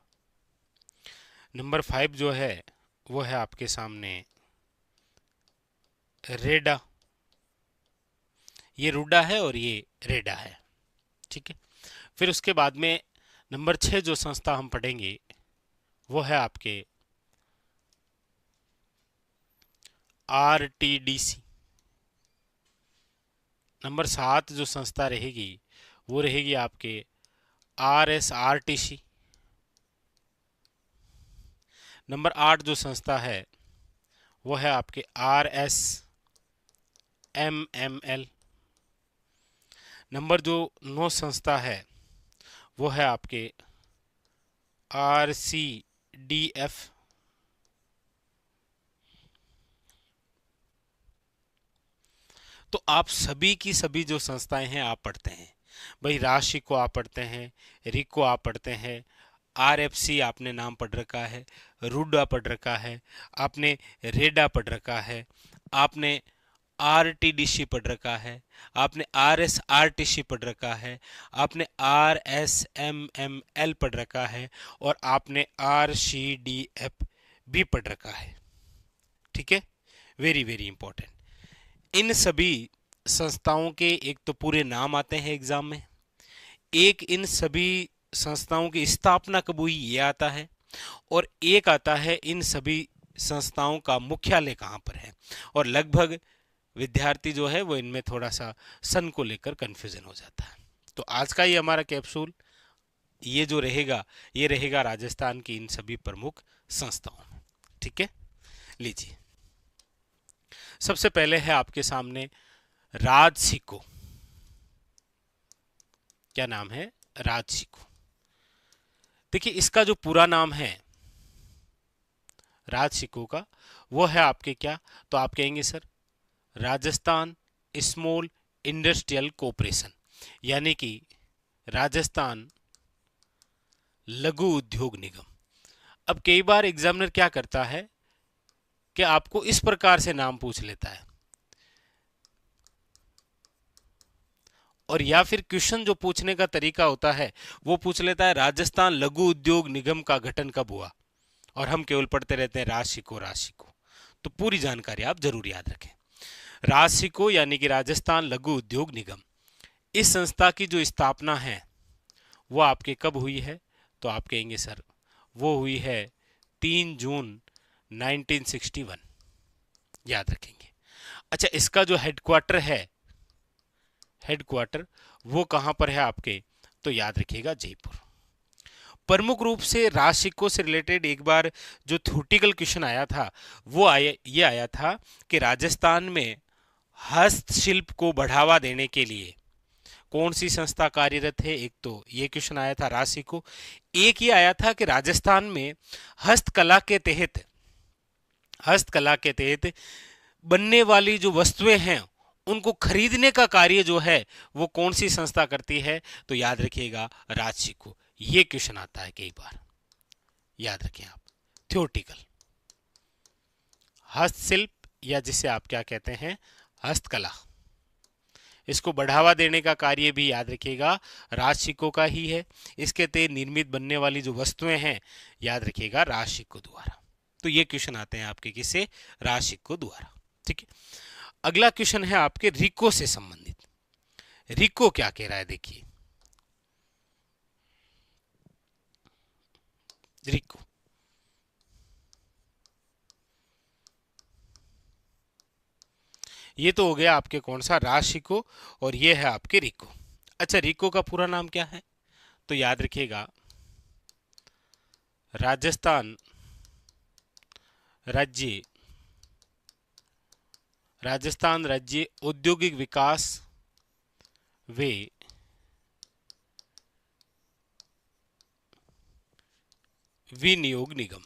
नंबर 5 जो है वो है आपके सामने रेडा, ये रुडा है और ये रेडा है। ठीक है, फिर उसके बाद में नंबर 6 जो संस्था हम पढ़ेंगे वो है आपके RTDC। नंबर 7 जो संस्था रहेगी वो रहेगी आपके RSRTC। नंबर 8 जो संस्था है वो है आपके RSMML। नंबर जो 9 संस्था है वो है आपके RCDF। तो आप सभी की सभी जो संस्थाएं हैं आप पढ़ते हैं भाई, राशि को आप पढ़ते हैं, रिक को आप पढ़ते हैं, RFC आपने नाम पढ़ रखा है, रुडा पढ़ रखा है, आपने रेडा पढ़ रखा है, आपने RTDC पढ़ रखा है, आपने RSRTC पढ़ रखा है, आपने RSMML पढ़ रखा है, और आपने RCDF भी पढ़ रखा है। ठीक है, वेरी वेरी इंपॉर्टेंट। इन सभी संस्थाओं के एक तो पूरे नाम आते हैं एग्जाम में, एक इन सभी संस्थाओं की स्थापना कब हुई ये आता है, और एक आता है इन सभी संस्थाओं का मुख्यालय कहाँ पर है। और लगभग विद्यार्थी जो है वो इनमें थोड़ा सा सन को लेकर कंफ्यूजन हो जाता है। तो आज का ये हमारा कैप्सूल ये जो रहेगा ये रहेगा राजस्थान की इन सभी प्रमुख संस्थाओं में। ठीक है, लीजिए सबसे पहले है आपके सामने राजसिको। क्या नाम है? राजसिको। देखिए इसका जो पूरा नाम है राजसिको का वो है आपके क्या, तो आप कहेंगे sir Rajasthan small industrial corporation, यानी कि राजस्थान लघु उद्योग निगम। अब कई बार एग्जामिनर क्या करता है कि आपको इस प्रकार से नाम पूछ लेता है, और या फिर क्वेश्चन जो पूछने का तरीका होता है वो पूछ लेता है राजस्थान लघु उद्योग निगम का गठन कब हुआ, और हम केवल पढ़ते रहते हैं राशि को राशि को। तो पूरी जानकारी आप जरूर याद रखें। राशि को यानी कि राजस्थान लघु उद्योग निगम, इस संस्था की जो स्थापना है वो आपके कब हुई है, तो आप कहेंगे सर वो हुई है 3 जून 1961, याद रखेंगे। अच्छा, इसका जो हेडक्वार्टर है, हेडक्वार्टर वो कहां पर है आपके, तो याद रखिएगा जयपुर। प्रमुख रूप से राशिको से रिलेटेड एक बार जो थ्योरेटिकल क्वेश्चन आया था वो ये आया था कि राजस्थान में हस्तशिल्प को बढ़ावा देने के लिए कौन सी संस्था कार्यरत है। एक तो ये क्वेश्चन आया था राशि को, एक ये आया था कि राजस्थान में हस्तकला के तहत बनने वाली जो वस्तुएं हैं उनको खरीदने का कार्य जो है वो कौन सी संस्था करती है, तो याद रखिएगा राशि को। ये क्वेश्चन आता है कई बार, याद रखें आप। थ्योरेटिकल हस्तशिल्प या जिसे आप क्या कहते हैं हस्तकला, इसको बढ़ावा देने का कार्य भी याद रखिएगा राशिको का ही है। इसके तहत निर्मित बनने वाली जो वस्तुएं हैं याद रखिएगा राशिको द्वारा। तो ये क्वेश्चन आते हैं आपके किससे, राशिको द्वारा। ठीक है, अगला क्वेश्चन है आपके रिको से संबंधित। रिको क्या कह रहा है, देखिए रिको, ये तो हो गया आपके कौन सा राशिको, और ये है आपके रिको। अच्छा, रिको का पूरा नाम क्या है, तो याद रखिएगा राजस्थान राज्य औद्योगिक विकास व विनियोग निगम,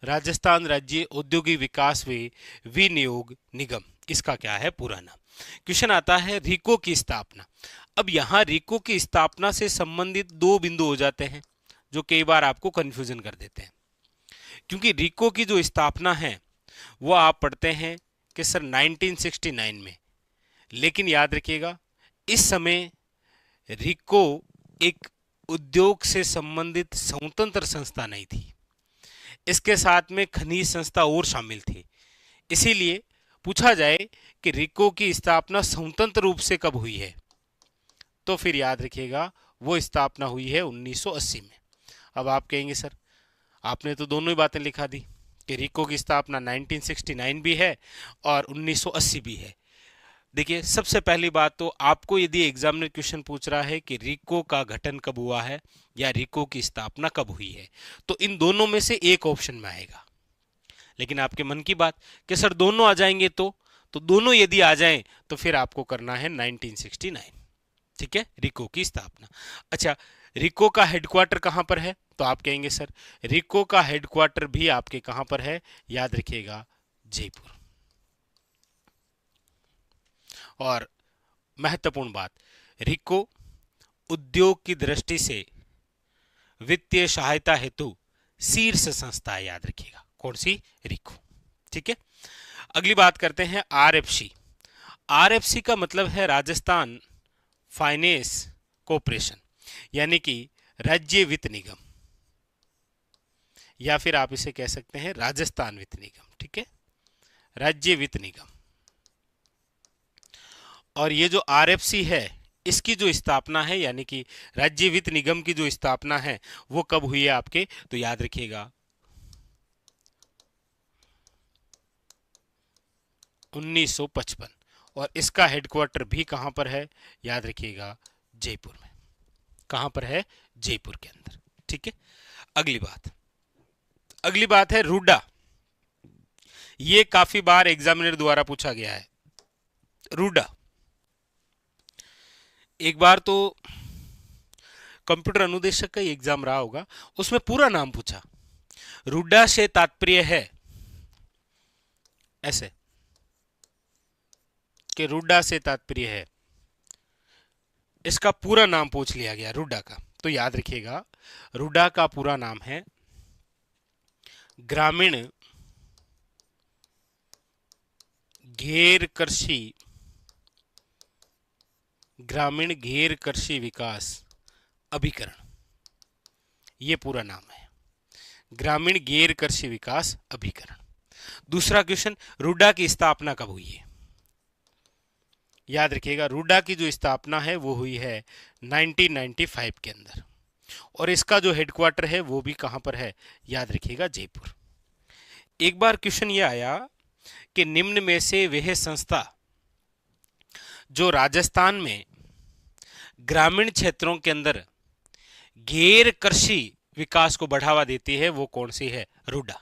राजस्थान राज्य औद्योगिक विकास व विनियोग निगम, इसका क्या है पूरा नाम। क्वेश्चन आता है रिको की स्थापना। अब यहां रिको की स्थापना से संबंधित दो बिंदु हो जाते हैं जो कई बार आपको कंफ्यूजन कर देते हैं, क्योंकि रिको की जो स्थापना है वो आप पढ़ते हैं कि सर 1969 में, लेकिन याद रखिएगा इस समय रिको एक उद्योग से संबंधित स्वतंत्र संस्था नहीं थी, इसके साथ में खनिज संस्था और शामिल थी। इसीलिए पूछा जाए कि रिको की स्थापना स्वतंत्र रूप से कब हुई है, तो फिर याद रखिएगा वो स्थापना हुई है 1980 में। अब आप कहेंगे सर आपने तो दोनों ही बातें लिखा दी कि रिको की स्थापना 1969 भी है और 1980 भी है। देखिए, सबसे पहली बात तो आपको यदि एग्जामिनर क्वेश्चन पूछ रहा है कि रिको का गठन कब हुआ है या रिको की स्थापना कब हुई है, तो इन दोनों में से एक ऑप्शन में आएगा। लेकिन आपके मन की बात कि सर दोनों आ जाएंगे तो दोनों यदि आ जाएं तो फिर आपको करना है 1969। ठीक है, रिको की स्थापना। अच्छा, रिको का हेडक्वार्टर कहां पर है, तो आप कहेंगे सर रिको का हेडक्वार्टर भी आपके कहां पर है, याद रखिएगा जयपुर। और महत्वपूर्ण बात, रिको उद्योग की दृष्टि से वित्तीय सहायता हेतु शीर्ष संस्था है, याद रखिएगा कौन सी, रिको। ठीक है, अगली बात करते हैं आरएफसी। आरएफसी का मतलब है राजस्थान फाइनेंस कॉरपोरेशन, यानी कि राज्य वित्त निगम, या फिर आप इसे कह सकते हैं राजस्थान वित्त निगम। ठीक है, राज्य वित्त निगम। और ये जो आरएफसी है इसकी जो स्थापना है यानी कि राज्य वित्त निगम की जो स्थापना है वो कब हुई है आपके, तो याद रखिएगा 1955, और इसका हेडक्वार्टर भी कहां पर है, याद रखिएगा जयपुर में। कहां पर है, जयपुर के अंदर। ठीक है, अगली बात है रूडा। ये काफी बार एग्जामिनर द्वारा पूछा गया है। रूडा, एक बार तो कंप्यूटर अनुदेशक का एग्जाम रहा होगा, उसमें पूरा नाम पूछा। रूडा से तात्पर्य है ऐसे कि रूडा से तात्पर्य है, इसका पूरा नाम पूछ लिया गया रूडा का। तो याद रखिएगा, रूडा का पूरा नाम है ग्रामीण घेर कृषि विकास अभिकरण। ये पूरा नाम है, ग्रामीण घेर कृषि विकास अभिकरण। दूसरा क्वेश्चन, रूडा की स्थापना कब हुई है? याद रखिएगा, रूडा की जो स्थापना है वो हुई है 1995 के अंदर, और इसका जो हेडक्वार्टर है वो भी कहां पर है? याद रखिएगा, जयपुर। एक बार क्वेश्चन ये आया कि निम्न में से वह संस्था जो राजस्थान में ग्रामीण क्षेत्रों के अंदर घेर कृषि विकास को बढ़ावा देती है वो कौन सी है? रूडा।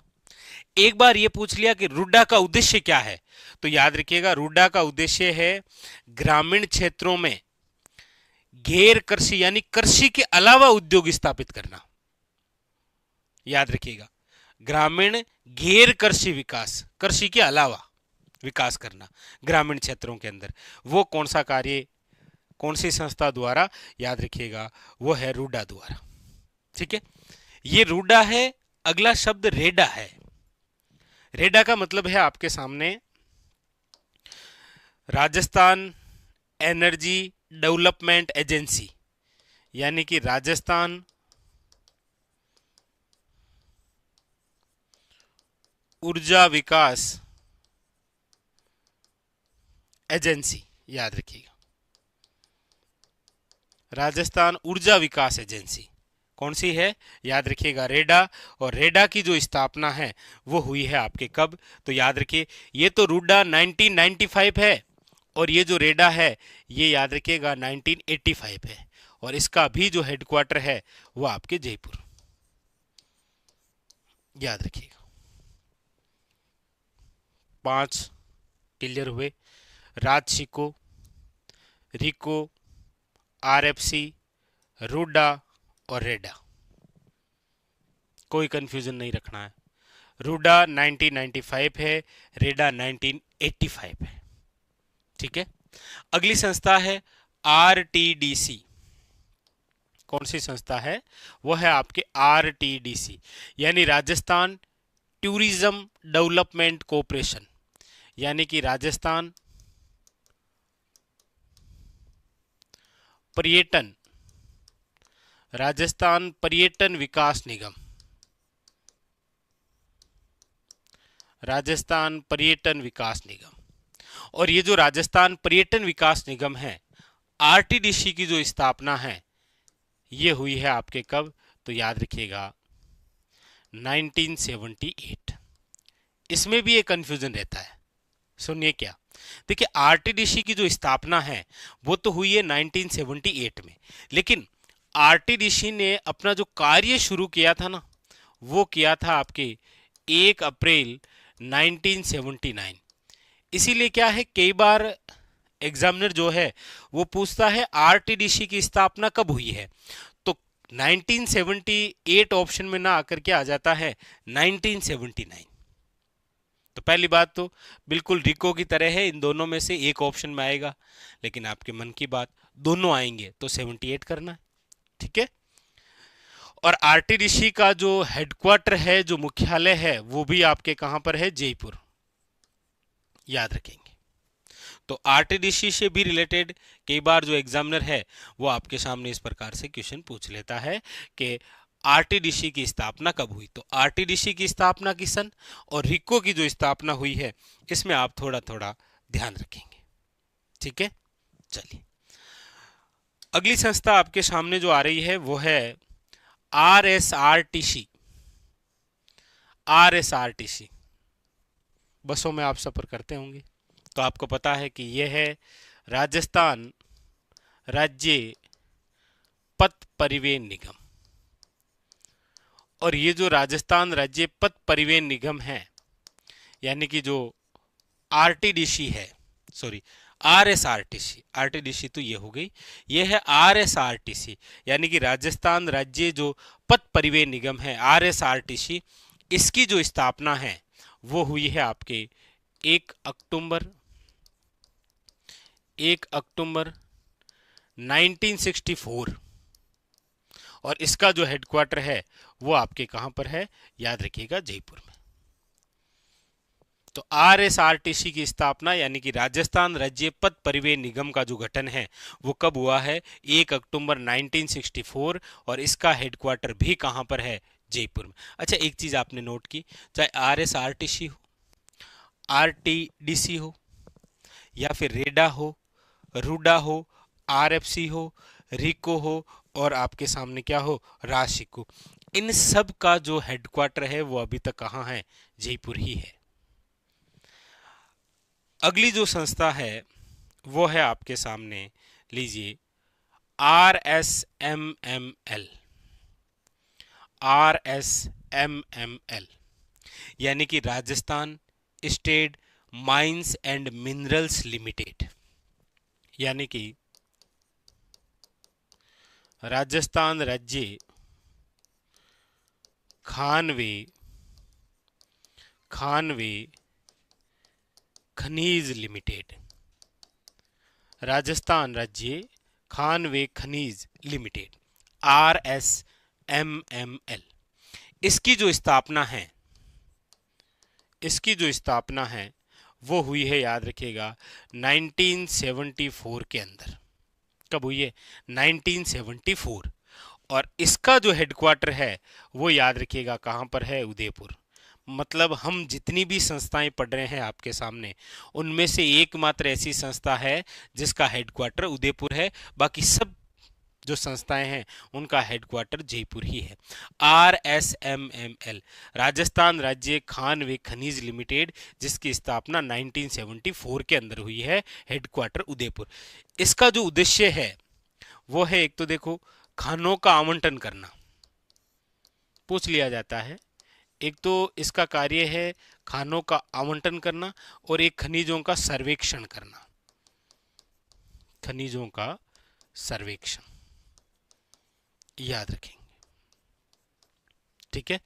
एक बार ये पूछ लिया कि रूडा का उद्देश्य क्या है, तो याद रखिएगा, रूडा का उद्देश्य है ग्रामीण क्षेत्रों में घेर कृषि यानी कृषि के अलावा उद्योग स्थापित करना। याद रखिएगा, ग्रामीण घेर कृषि विकास, कृषि के अलावा विकास करना ग्रामीण क्षेत्रों के अंदर, वो कौन सा कार्य कौन सी संस्था द्वारा? याद रखिएगा, वो है रूडा द्वारा। ठीक है, ये रूडा है। अगला शब्द रेडा है। रेडा का मतलब है आपके सामने राजस्थान एनर्जी डेवलपमेंट एजेंसी, यानी कि राजस्थान ऊर्जा विकास एजेंसी। याद रखिएगा, राजस्थान ऊर्जा विकास एजेंसी कौन सी है? याद रखिएगा, रेडा। और रेडा की जो स्थापना है वो हुई है आपके कब? तो याद रखिए, ये तो रूडा 1995 है, और ये जो रेडा है ये याद रखिएगा 1985 है, और इसका भी जो हेडक्वार्टर है वो आपके जयपुर। याद रखिएगा, 5 क्लियर हुए। राजशिको, रिको, आरएफसी, रूडा और रेडा, कोई कंफ्यूजन नहीं रखना है। रूडा 1995 है, रेडा 1985 है। ठीक है, अगली संस्था है आरटीडीसी। कौन सी संस्था है? वो है आपके आरटीडीसी, यानी राजस्थान टूरिज्म डेवलपमेंट कॉरपोरेशन, यानी कि राजस्थान पर्यटन विकास निगम, राजस्थान पर्यटन विकास निगम। और ये जो राजस्थान पर्यटन विकास निगम है, आरटीडीसी की जो स्थापना है ये हुई है आपके कब? तो याद रखिएगा 1978। इसमें भी एक कंफ्यूजन रहता है, सुनिए क्या। देखिए, आरटीडीसी की जो स्थापना है वो तो हुई है 1978 में, लेकिन आरटीडीसी ने अपना जो कार्य शुरू किया था ना, वो किया था आपके 1 अप्रैल 1979। इसीलिए क्या है, कई बार एग्जामिनर जो है वो पूछता है आरटीडीसी की स्थापना कब हुई है, तो 1978 ऑप्शन में ना आकर के आ जाता है 1979। तो पहली बात तो बिल्कुल रिको की तरह है, इन दोनों में से एक ऑप्शन में आएगा, लेकिन आपके मन की बात, दोनों आएंगे तो 78 करना है। ठीक है, और आरटीडीसी का जो हेडक्वार्टर है, जो मुख्यालय है, वो भी आपके कहां पर है? जयपुर। याद रखेंगे। तो आरटीडीसी से भी रिलेटेड कई बार जो एग्जामिनर है वो आपके सामने इस प्रकार से क्वेश्चन पूछ लेता है कि आरटीडीसी की स्थापना कब हुई। तो आरटीडीसी की स्थापना की सन और रिको की जो स्थापना हुई है, इसमें आप थोड़ा थोड़ा ध्यान रखेंगे। ठीक है, चलिए अगली संस्था आपके सामने जो आ रही है वो है आरएसआरटीसी। आरएसआरटीसी बसों में आप सफर करते होंगे तो आपको पता है कि यह है राजस्थान राज्य पथ परिवहन निगम। और ये जो राजस्थान राज्य पथ परिवहन निगम है, यानी कि जो आरटीडीसी है, सॉरी आरएसआरटीसी, आरटीडीसी तो ये हो गई, ये है आरएसआरटीसी, यानी कि राजस्थान राज्य जो पथ परिवहन निगम है आरएसआरटीसी, इसकी जो स्थापना है वो हुई है आपके 1 अक्टूबर 1964, और इसका जो हेडक्वार्टर है वो आपके कहां पर है, याद रखिएगा जयपुर में। तो आरएसआरटीसी की स्थापना यानी कि राजस्थान राज्य पथ परिवहन निगम का जो गठन है वो कब हुआ है, 1 अक्टूबर 1964, और इसका हेडक्वार्टर भी कहां पर है, जयपुर में। अच्छा, एक चीज आपने नोट की, चाहे आरएसआरटीसी हो, आरटीडीसी हो, या फिर रेडा हो, रूडा हो, आरएफसी हो, रिको हो, और आपके सामने क्या हो, राशिको, इन सब का जो हेडक्वार्टर है वो अभी तक कहाँ है, जयपुर ही है। अगली जो संस्था है वो है आपके सामने, लीजिए RSMML। RSMML यानी कि Rajasthan state mines and minerals limited, यानी कि राजस्थान राज्य खानवे खनिज लिमिटेड, राजस्थान राज्य खानवे खनिज लिमिटेड, RSMML। इसकी जो स्थापना है वो हुई है, याद रखिएगा 1974 के अंदर। कब हुई है, 1974। और इसका जो हेडक्वार्टर है वो याद रखिएगा कहाँ पर है, उदयपुर। मतलब हम जितनी भी संस्थाएं पढ़ रहे हैं आपके सामने, उनमें से एकमात्र ऐसी संस्था है जिसका हेडक्वार्टर उदयपुर है, बाकी सब जो संस्थाएं हैं उनका हेडक्वार्टर जयपुर ही है। RSMML राजस्थान राज्य खान व खनिज लिमिटेड, जिसकी स्थापना 1974 के अंदर हुई है, हेडक्वार्टर उदयपुर। इसका जो उद्देश्य है वो है, एक तो देखो खानों का आवंटन करना, पूछ लिया जाता है। एक तो इसका कार्य है खानों का आवंटन करना, और एक खनिजों का सर्वेक्षण करना, खनिजों का सर्वेक्षण, याद रखेंगे, ठीक है।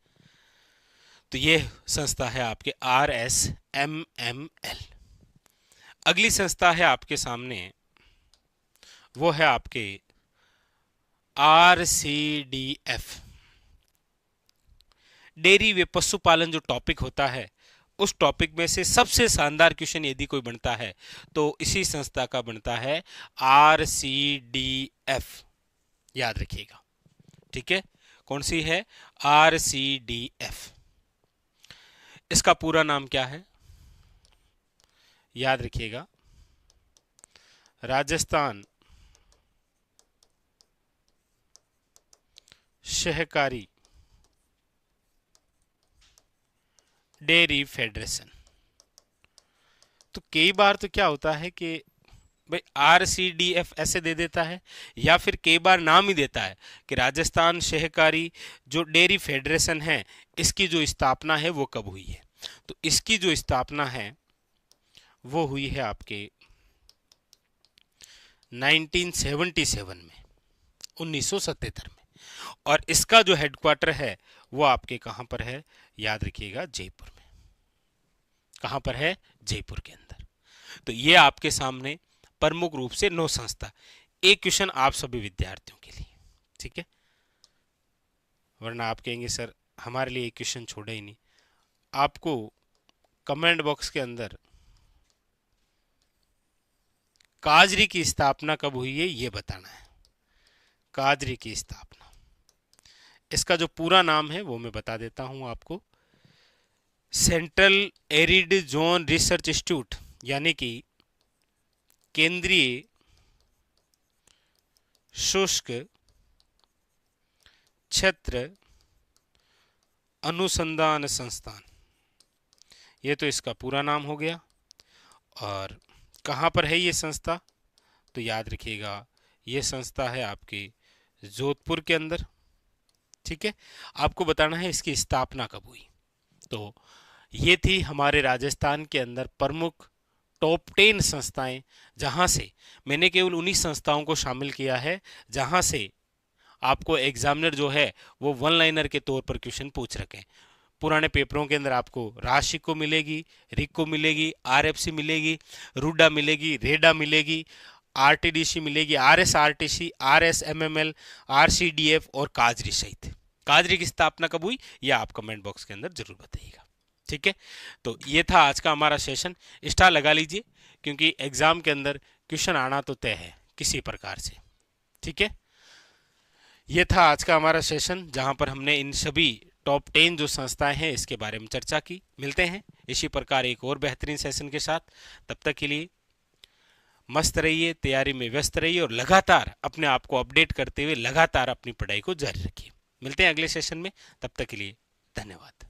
तो ये संस्था है आपके RSMML। अगली संस्था है आपके सामने, वो है आपके RCDF। डेयरी व पशुपालन जो टॉपिक होता है, उस टॉपिक में से सबसे शानदार क्वेश्चन यदि कोई बनता है तो इसी संस्था का बनता है, RCDF, याद रखिएगा, ठीक है। कौन सी है, RCDF। इसका पूरा नाम क्या है, याद रखिएगा, राजस्थान सहकारी डेयरी फेडरेशन। तो कई बार तो क्या होता है कि भाई RCDF ऐसे दे देता है, या फिर कई बार नाम ही देता है कि राजस्थान सहकारी जो डेयरी फेडरेशन है, इसकी जो स्थापना है वो कब हुई है। तो इसकी जो स्थापना है वो हुई है आपके 1977 में, 1977 में। और इसका जो हेडक्वार्टर है वो आपके कहां पर है, याद रखिएगा, जयपुर में। कहां पर है, जयपुर के अंदर। तो ये आपके सामने प्रमुख रूप से 9 संस्था। एक क्वेश्चन आप सभी विद्यार्थियों के लिए, ठीक है, वरना आप कहेंगे सर हमारे लिए एक क्वेश्चन छोड़े ही नहीं। आपको कमेंट बॉक्स के अंदर काजरी की स्थापना कब हुई है ये बताना है। काजरी की स्थापना, इसका जो पूरा नाम है वो मैं बता देता हूं आपको, central arid zone research institute, यानी कि केंद्रीय शुष्क क्षेत्र अनुसंधान संस्थान, ये तो इसका पूरा नाम हो गया। और कहाँ पर है ये संस्था, तो याद रखिएगा ये संस्था है आपके जोधपुर के अंदर, ठीक है। आपको बताना है इसकी स्थापना कब हुई। तो ये थी हमारे राजस्थान के अंदर प्रमुख टॉप 10 संस्थाएं, जहां से मैंने केवल उन्हीं संस्थाओं को शामिल किया है जहां से आपको एग्जामिनर जो है वो वन लाइनर के तौर पर क्वेश्चन पूछ रखे। पुराने पेपरों के अंदर आपको राशि को मिलेगी, रिको मिलेगी, RFC मिलेगी, रूडा मिलेगी, रेडा मिलेगी, आरटीडीसी मिलेगी, आरएसआरटीसी, आरएसएमएमएल, आरसीडीएफ और काजरी सहित। काजरी की स्थापना कब हुई यह आप कमेंट बॉक्स के अंदर जरूर बताइएगा। ठीक है, तो ये था आज का हमारा सेशन। स्टार लगा लीजिए क्योंकि एग्जाम के अंदर क्वेश्चन आना तो तय है किसी प्रकार से। ठीक है, ये था आज का हमारा सेशन जहां पर हमने इन सभी टॉप 10 जो संस्थाएं हैं इसके बारे में चर्चा की। मिलते हैं इसी प्रकार एक और बेहतरीन सेशन के साथ। तब तक के लिए मस्त रहिए, तैयारी में व्यस्त रहिए और लगातार अपने आप को अपडेट करते हुए लगातार अपनी पढ़ाई को जारी रखिए। मिलते हैं अगले सेशन में, तब तक के लिए धन्यवाद।